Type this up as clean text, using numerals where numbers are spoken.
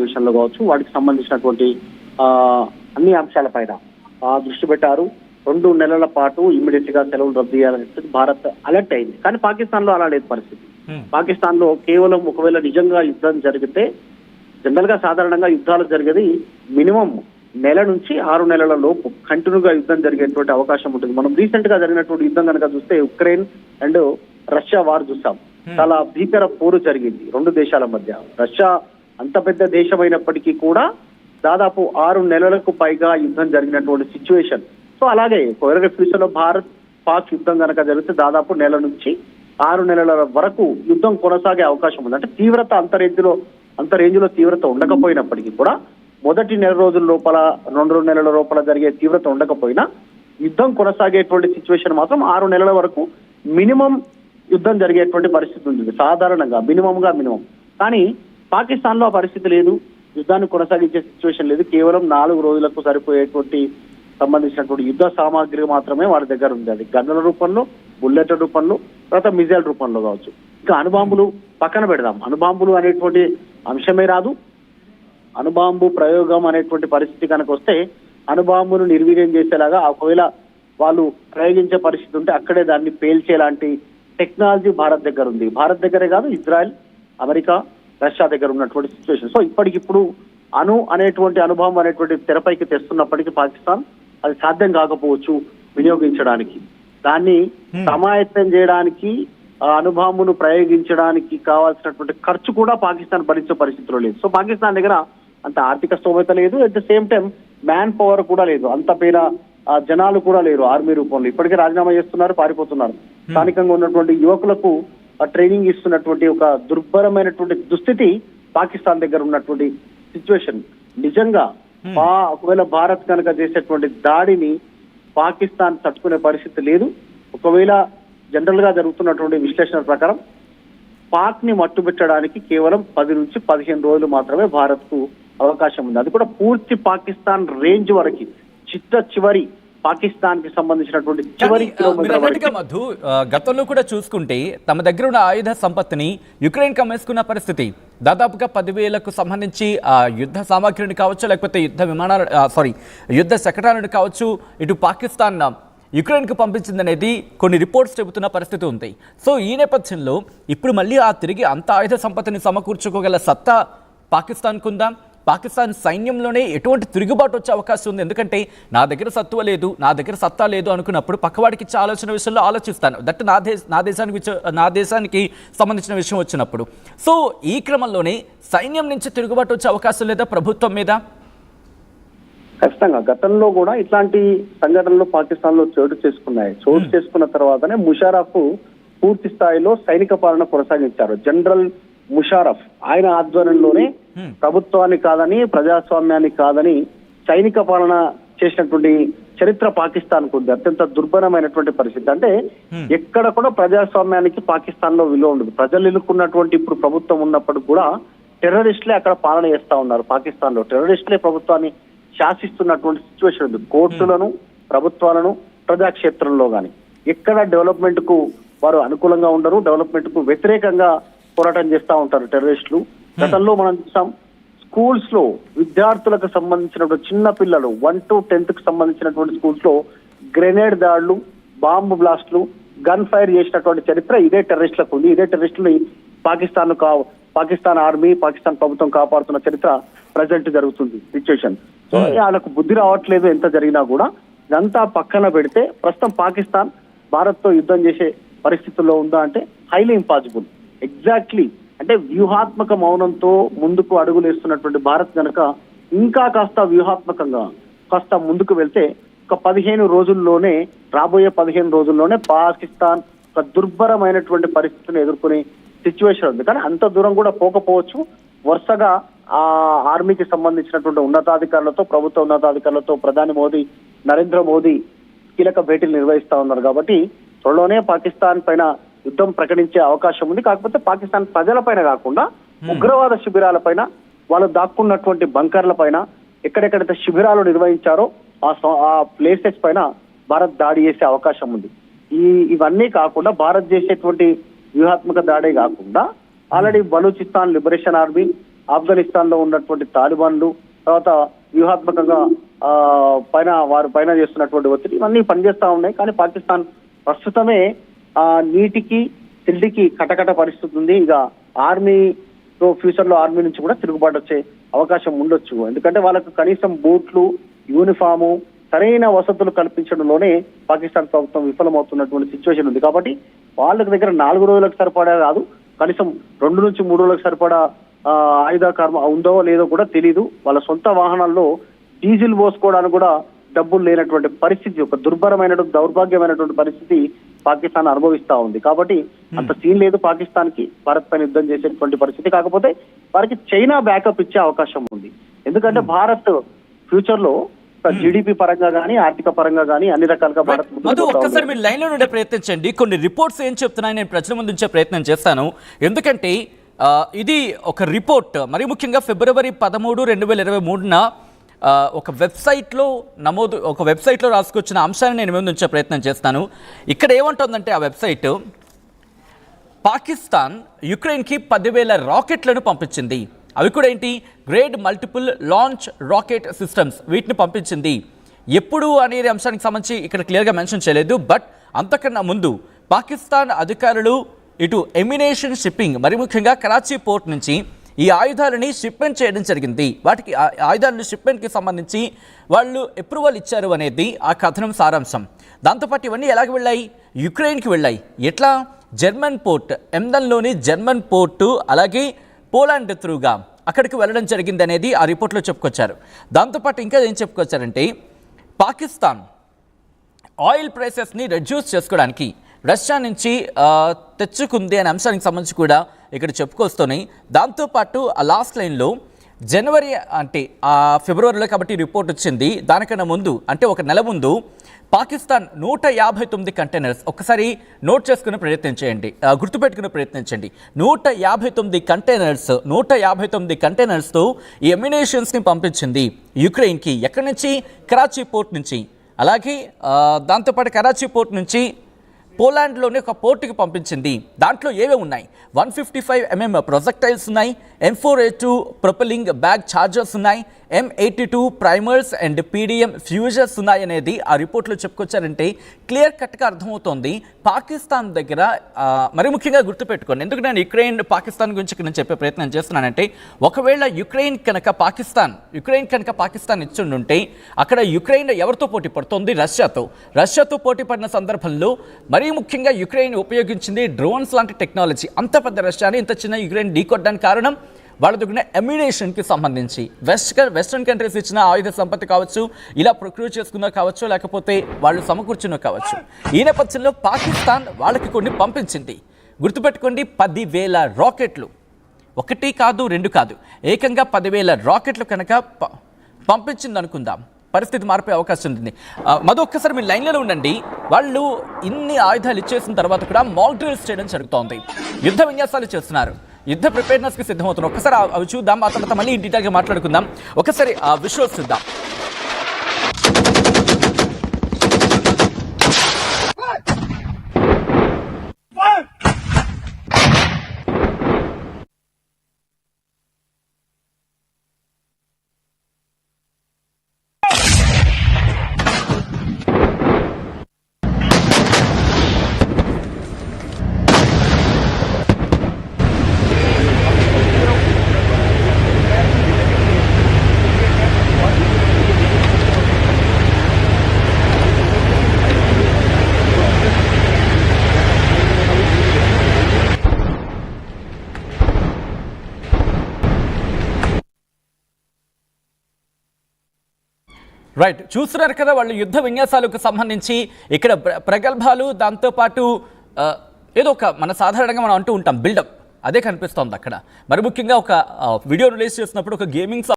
విషయంలో కావచ్చు వాటికి సంబంధించినటువంటి అన్ని అంశాలపైన దృష్టి పెట్టారు. 2 నెలల పాటు ఇమ్మీడియట్ గా సెలవులు రద్దు చేయాలని భారత్ అలర్ట్ అయింది. కానీ పాకిస్తాన్ లో అలా లేదు పరిస్థితి. పాకిస్తాన్ లో కేవలం ఒకవేళ నిజంగా యుద్ధం జరిగితే జనరల్ గా సాధారణంగా యుద్ధాలు జరిగేది మినిమం నెల నుంచి 6 నెలల లోపు కంటిన్యూగా యుద్ధం జరిగేటువంటి అవకాశం ఉంటుంది. మనం రీసెంట్ గా జరిగినటువంటి యుద్ధం కనుక చూస్తే ఉక్రెయిన్ అండ్ రష్యా వార్ చూసాం. చాలా భీకర పోరు జరిగింది 2 దేశాల మధ్య. రష్యా అంత పెద్ద దేశం అయినప్పటికీ కూడా దాదాపు 6 నెలలకు పైగా యుద్ధం జరిగినటువంటి సిచ్యువేషన్. సో అలాగే ఫ్యూచర్ లో భారత్ పాక్ యుద్ధం కనుక జరిగితే దాదాపు నెల నుంచి 6 నెలల వరకు యుద్ధం కొనసాగే అవకాశం ఉంది. అంటే తీవ్రత అంత రేంజ్ లో తీవ్రత ఉండకపోయినప్పటికీ కూడా మొదటి నెల రోజుల లోపల 2 నెలల లోపల జరిగే తీవ్రత ఉండకపోయినా యుద్ధం కొనసాగేటువంటి సిచ్యువేషన్ మాత్రం 6 నెలల వరకు మినిమం యుద్ధం జరిగేటువంటి పరిస్థితి ఉంది సాధారణంగా మినిమం. కానీ పాకిస్తాన్ లో ఆ పరిస్థితి లేదు. యుద్ధాన్ని కొనసాగించే సిచ్యువేషన్ లేదు. కేవలం 4 రోజులకు సరిపోయేటువంటి సంబంధించినటువంటి యుద్ధ సామాగ్రి మాత్రమే వారి దగ్గర ఉంది. అది గన్నుల రూపంలో, బుల్లెట్ల రూపంలో, తర్వాత మిజైల్ రూపంలో కావచ్చు. ఇంకా అణుబాంబులు పక్కన పెడదాం. అణుబాంబులు అనేటువంటి అంశమే రాదు. అణుబాంబు ప్రయోగం అనేటువంటి పరిస్థితి కనుక వస్తే అణుబాంబును నిర్వీర్యం చేసేలాగా ఒకవేళ వాళ్ళు ప్రయోగించే పరిస్థితి ఉంటే అక్కడే దాన్ని పేల్చేలాంటి టెక్నాలజీ భారత్ దగ్గర ఉంది. భారత్ దగ్గరే కాదు, ఇజ్రాయెల్, అమెరికా, రష్యా దగ్గర ఉన్నటువంటి సిచ్యువేషన్. సో ఇప్పటికిప్పుడు అనేటువంటి అనుభవం అనేటువంటి తెరపైకి తెస్తున్నప్పటికీ పాకిస్తాన్ అది సాధ్యం కాకపోవచ్చు వినియోగించడానికి. దాన్ని సమాయత్తం చేయడానికి, అణుబాంబును ప్రయోగించడానికి కావాల్సినటువంటి ఖర్చు కూడా పాకిస్తాన్ భరించే పరిస్థితిలో లేదు. సో పాకిస్తాన్ దగ్గర అంత ఆర్థిక స్తోమత లేదు. At the same time man power కూడా లేదు. అంత పేద జనాలు కూడా లేరు ఆర్మీ రూపంలో. ఇప్పటికే రాజీనామా చేస్తున్నారు, పారిపోతున్నారు. స్థానికంగా ఉన్నటువంటి యువకులకు ట్రైనింగ్ ఇస్తున్నటువంటి ఒక దుర్భరమైనటువంటి దుస్థితి పాకిస్తాన్ దగ్గర ఉన్నటువంటి సిచ్యువేషన్. నిజంగా ఒకవేళ భారత్ కనుక చేసేటువంటి దాడిని పాకిస్తాన్ తట్టుకునే పరిస్థితి లేదు. ఒకవేళ జనరల్ గా జరుగుతున్నటువంటి విశ్లేషణ ప్రకారం పాక్ ని మట్టుబెట్టడానికి కేవలం 10 నుంచి 15 రోజులు మాత్రమే భారత్ కు అవకాశం ఉంది. అది కూడా పూర్తి పాకిస్తాన్ రేంజ్ వరకు చివరి పాకిస్తాన్ కి సంబంధించినటువంటి చివరి కిలోమీటర్. మధు, గతంలో కూడా చూసుకుంటే తమ దగ్గర ఉన్న ఆయుధ సంపత్తిని యుక్రెయిన్ కమ్మేసుకున్న పరిస్థితి. దాదాపుగా 10,000కు సంబంధించి యుద్ధ సామాగ్రిని కావచ్చు, లేకపోతే యుద్ధ శకటాలను కావచ్చు, ఇటు పాకిస్తాన్ యుక్రెయిన్ కు పంపించిందనేది కొన్ని రిపోర్ట్స్ చెబుతున్న పరిస్థితి ఉంది. సో ఈ నేపథ్యంలో ఇప్పుడు మళ్ళీ తిరిగి అంత ఆయుధ సంపత్తిని సమకూర్చుకోగల సత్తా పాకిస్తాన్కు ఉందా? పాకిస్తాన్ సైన్యంలోనే ఎటువంటి తిరుగుబాటు వచ్చే అవకాశం ఉంది? ఎందుకంటే నా దగ్గర సత్తా లేదు అనుకున్నప్పుడు పక్కవాడికి ఇచ్చే ఆలోచన విషయంలో ఆలోచిస్తాను. దట్ నా దేశానికి సంబంధించిన విషయం వచ్చినప్పుడు. సో ఈ క్రమంలోనే సైన్యం నుంచి తిరుగుబాటు వచ్చే అవకాశం లేదా ప్రభుత్వం మీద? ఖచ్చితంగా గతంలో కూడా ఇట్లాంటి సంఘటనలు పాకిస్తాన్ లో చోటు చేసుకున్న తర్వాతనే ముషారఫ్ పూర్తి స్థాయిలో సైనిక పాలన కొనసాగించారు. జనరల్ ముషారఫ్ ఆయన ఆధ్వర్యంలోనే ప్రభుత్వాన్ని కాదని, ప్రజాస్వామ్యాన్ని కాదని సైనిక పాలన చేసినటువంటి చరిత్ర పాకిస్తాన్ కు ఉంది. అత్యంత దుర్భరమైనటువంటి పరిస్థితి. అంటే ఎక్కడ కూడా ప్రజాస్వామ్యానికి పాకిస్తాన్ లో విలువ ఉండదు. ప్రజలు ఎన్నుకున్నటువంటి ఇప్పుడు ప్రభుత్వం ఉన్నప్పుడు కూడా టెర్రరిస్టులే అక్కడ పాలన చేస్తా ఉన్నారు. పాకిస్తాన్ లో టెర్రరిస్టులే ప్రభుత్వాన్ని శాసిస్తున్నటువంటి సిచ్యువేషన్ ఉంది. కోర్టులను, ప్రభుత్వాలను, ప్రజాక్షేత్రంలో కానీ ఎక్కడ డెవలప్మెంట్ కు వారు అనుకూలంగా ఉండరు. డెవలప్మెంట్ కు వ్యతిరేకంగా పోరాటం చేస్తూ ఉంటారు టెర్రరిస్టులు. గతంలో మనం చూసాం స్కూల్స్ లో విద్యార్థులకు సంబంధించినటువంటి చిన్న పిల్లలు 1 to 10th కు సంబంధించినటువంటి స్కూల్స్ లో గ్రెనేడ్ దాడులు, బాంబు బ్లాస్ట్లు, గన్ ఫైర్ చేసినటువంటి చరిత్ర ఇదే టెర్రరిస్టులకు ఉంది. ఇదే టెర్రరిస్టులు పాకిస్తాన్ ఆర్మీ, పాకిస్తాన్ ప్రభుత్వం కాపాడుతున్న చరిత్ర ప్రజెంట్ జరుగుతుంది సిచ్యువేషన్. సో వాళ్ళకు బుద్ధి రావట్లేదు ఎంత జరిగినా కూడా. ఇదంతా పక్కన పెడితే ప్రస్తుతం పాకిస్తాన్ భారత్ తో యుద్ధం చేసే పరిస్థితుల్లో ఉందా అంటే హైలీ ఇంపాసిబుల్. ఎగ్జాక్ట్లీ అంటే వ్యూహాత్మక మౌనంతో ముందుకు అడుగులేస్తున్నటువంటి భారత్ కనుక ఇంకా కాస్త వ్యూహాత్మకంగా కాస్త ముందుకు వెళ్తే ఒక 15 రోజుల్లోనే, రాబోయే 15 రోజుల్లోనే పాకిస్తాన్ ఒక దుర్భరమైనటువంటి పరిస్థితిని ఎదుర్కొనే సిచ్యువేషన్ ఉంది. కానీ అంత దూరం కూడా పోకపోవచ్చు. వరుసగా ఆర్మీకి సంబంధించినటువంటి ఉన్నతాధికారులతో, ప్రభుత్వ ఉన్నతాధికారులతో ప్రధాని నరేంద్ర మోదీ కీలక భేటీలు నిర్వహిస్తా ఉన్నారు. కాబట్టి త్వరలోనే పాకిస్తాన్ పైన యుద్ధం ప్రకటించే అవకాశం ఉంది. కాకపోతే పాకిస్తాన్ ప్రజల పైన కాకుండా ఉగ్రవాద శిబిరాలపైన, వాళ్ళు దాక్కున్నటువంటి బంకర్ల పైన, ఎక్కడెక్కడైతే శిబిరాలు నిర్వహించారో ఆ ప్లేసెస్ పైన భారత్ దాడి చేసే అవకాశం ఉంది. ఇవన్నీ కాకుండా భారత్ చేసేటువంటి వ్యూహాత్మక దాడే కాకుండా already Balochistan liberation army, Afghanistan లో ఉన్నటువంటి తాలిబాన్లు, తర్వాత వ్యూహాత్మకంగా వారి పైన చేస్తున్నటువంటి ఒత్తిడి ఇవన్నీ పనిచేస్తా ఉన్నాయి. కానీ పాకిస్తాన్ ప్రస్తుతమే నీటికి తిండికి కటకట పరిస్థితి ఉంది. ఇక ఆర్మీతో ఫ్యూచర్ లో ఆర్మీ నుంచి కూడా తిరుగుబాటు వచ్చే అవకాశం ఉండొచ్చు. ఎందుకంటే వాళ్ళకు కనీసం బూట్లు, యూనిఫాము, సరైన వసతులు కల్పించడంలోనే పాకిస్తాన్ ప్రభుత్వం విఫలమవుతున్నటువంటి సిచ్యువేషన్ ఉంది. కాబట్టి వాళ్ళ దగ్గర 4 రోజులకు సరిపడా కాదు, కనీసం 2 నుంచి 3 రోజులకు సరిపడా ఆయుధ కర్మ ఉందో లేదో కూడా తెలియదు. వాళ్ళ సొంత వాహనాల్లో డీజిల్ పోసుకోవడానికి కూడా డబ్బులు లేనటువంటి పరిస్థితి, ఒక దుర్భరమైనటువంటి దౌర్భాగ్యమైనటువంటి పరిస్థితి పాకిస్తాన్ అనుభవిస్తా ఉంది. కాబట్టి అంత సీన్ లేదు పాకిస్తాన్ కి భారత్ పైన యుద్ధం చేసేటువంటి పరిస్థితి. కాకపోతే వారికి చైనా బ్యాకప్ ఇచ్చే అవకాశం ఉంది. ఎందుకంటే భారత్ ఫ్యూచర్ లో జీడిపి పరంగా గానీ, ఆర్థిక పరంగా గానీ అన్ని రకాలుగా భారత్ ఒక్కసారి మీరు లైన్ లో ఉండే ప్రయత్నించండి. కొన్ని రిపోర్ట్స్ ఏం చెప్తున్నాయి నేను ప్రజల ముందు ఉంచే ప్రయత్నం చేస్తాను. ఎందుకంటే ఇది ఒక రిపోర్ట్, మరి ముఖ్యంగా ఫిబ్రవరి 13, 2023న ఒక వెబ్సైట్లో రాసుకొచ్చిన అంశాన్ని నేను ముందు ఉంచే ప్రయత్నం చేస్తాను. ఇక్కడ ఏమంటుందంటే ఆ వెబ్సైట్, పాకిస్తాన్ యుక్రెయిన్కి 10,000 రాకెట్లను పంపించింది. అవి కూడా ఏంటి, grade multiple launch rocket systems, వీటిని పంపించింది. ఎప్పుడు అనేది అంశానికి సంబంధించి ఇక్కడ క్లియర్గా మెన్షన్ చేయలేదు. బట్ అంతకన్నా ముందు పాకిస్తాన్ అధికారులు ఇటు ఎమినేషన్ షిప్పింగ్, మరి ముఖ్యంగా కరాచీ పోర్ట్ నుంచి ఈ ఆయుధాలని షిప్మెంట్ చేయడం జరిగింది. వాటికి ఆయుధాలను షిప్మెంట్కి సంబంధించి వాళ్ళు అప్రూవల్ ఇచ్చారు అనేది ఆ కథనం సారాంశం. దాంతోపాటు ఇవన్నీ ఎలాగ వెళ్ళాయి, యుక్రెయిన్కి వెళ్ళాయి. ఎట్లా, జర్మన్ పోర్ట్, ఎందన్లోని జర్మన్ పోర్టు, అలాగే పోలాండ్ త్రూగా అక్కడికి వెళ్ళడం జరిగింది అనేది ఆ రిపోర్ట్లో చెప్పుకొచ్చారు. దాంతోపాటు ఇంకా ఏం చెప్పుకొచ్చారంటే, పాకిస్తాన్ ఆయిల్ ప్రైసెస్ని రెడ్యూస్ చేసుకోవడానికి రష్యా నుంచి తెచ్చుకుంది అనే అంశానికి సంబంధించి కూడా ఇక్కడ చెప్పుకొస్తున్నాయి. దాంతోపాటు ఆ లాస్ట్ లైన్లో జనవరి అంటే ఫిబ్రవరిలో కాబట్టి రిపోర్ట్ వచ్చింది, దానికన్నా ముందు అంటే ఒక నెల ముందు పాకిస్తాన్ 159 కంటైనర్స్, ఒక్కసారి నోట్ చేసుకునే ప్రయత్నం చేయండి, గుర్తుపెట్టుకునే ప్రయత్నించండి. 159 కంటైనర్స్తో ఈ ఎమ్యునేషన్స్ని పంపించింది యుక్రెయిన్కి. ఎక్కడి నుంచి, కరాచీ పోర్ట్ నుంచి. అలాగే దాంతోపాటు కరాచీ పోర్ట్ నుంచి పోలాండ్లోని ఒక పోర్టుకి పంపించింది. దాంట్లో ఏవే ఉన్నాయి, 155mm ప్రొజెక్టైల్స్ ఉన్నాయి, M4A2 ప్రొపెలింగ్ బ్యాగ్ ఛార్జర్స్ ఉన్నాయి, M82 ప్రైమర్స్ అండ్ PDM ఫ్యూజర్స్ ఉన్నాయి అనేది ఆ రిపోర్ట్లో చెప్పుకొచ్చారంటే క్లియర్ కట్గా అర్థమవుతోంది పాకిస్తాన్ దగ్గర. మరి ముఖ్యంగా గుర్తుపెట్టుకోండి, ఎందుకు నేను యుక్రెయిన్ పాకిస్తాన్ గురించి నేను చెప్పే ప్రయత్నం చేస్తున్నానంటే, ఒకవేళ యుక్రెయిన్ కనుక పాకిస్తాన్ ఇచ్చిండుంటే అక్కడ యుక్రెయిన్ ఎవరితో పోటీ పడుతోంది, రష్యాతో పోటీ పడిన సందర్భంలో మరీ ముఖ్యంగా యుక్రెయిన్ ఉపయోగించింది డ్రోన్స్ లాంటి టెక్నాలజీ. అంత పెద్ద రష్యాని ఇంత చిన్న యుక్రెయిన్ ఢీకొట్టడానికి కారణం వాళ్ళ దగ్గర ఎమ్యునేషన్కి సంబంధించి వెస్ట్రన్ కంట్రీస్ ఇచ్చిన ఆయుధ సంపత్తి కావచ్చు, ఇలా ప్రొక్యూర్ చేసుకున్నా కావచ్చు, లేకపోతే వాళ్ళు సమకూర్చున్నా కావచ్చు. ఈ నేపథ్యంలో పాకిస్తాన్ వాళ్ళకి కొన్ని పంపించింది. గుర్తుపెట్టుకోండి, 10,000 రాకెట్లు, 1 కాదు 2 కాదు, ఏకంగా 10,000 రాకెట్లు కనుక పంపించింది అనుకుందాం, పరిస్థితి మారిపోయే అవకాశం ఉంటుంది. మధు, ఒక్కసారి మీరు లైన్లో ఉండండి. వాళ్ళు ఇన్ని ఆయుధాలు ఇచ్చేసిన తర్వాత కూడా మాక్ డ్రిల్స్ చేయడం జరుగుతోంది, యుద్ధ విన్యాసాలు చేస్తున్నారు, యుద్ధ ప్రిపేర్నెస్కి సిద్ధమవుతున్నారు. ఒకసారి అవి చూద్దాం, ఆ తర్వాత మళ్ళీ డీటెయిల్గా మాట్లాడుకుందాం. ఒకసారి ఆ విజువల్స్ చూద్దాం. రైట్, చూస్తున్నారు కదా వాళ్ళు యుద్ధ విన్యాసాలకు సంబంధించి ఇక్కడ ప్రగల్భాలు, దాంతోపాటు ఏదో ఒక మన సాధారణంగా మనం అంటూ ఉంటాం బిల్డప్, అదే కనిపిస్తోంది అక్కడ. మరి ముఖ్యంగా ఒక వీడియో రిలీజ్ చేసినప్పుడు ఒక గేమింగ్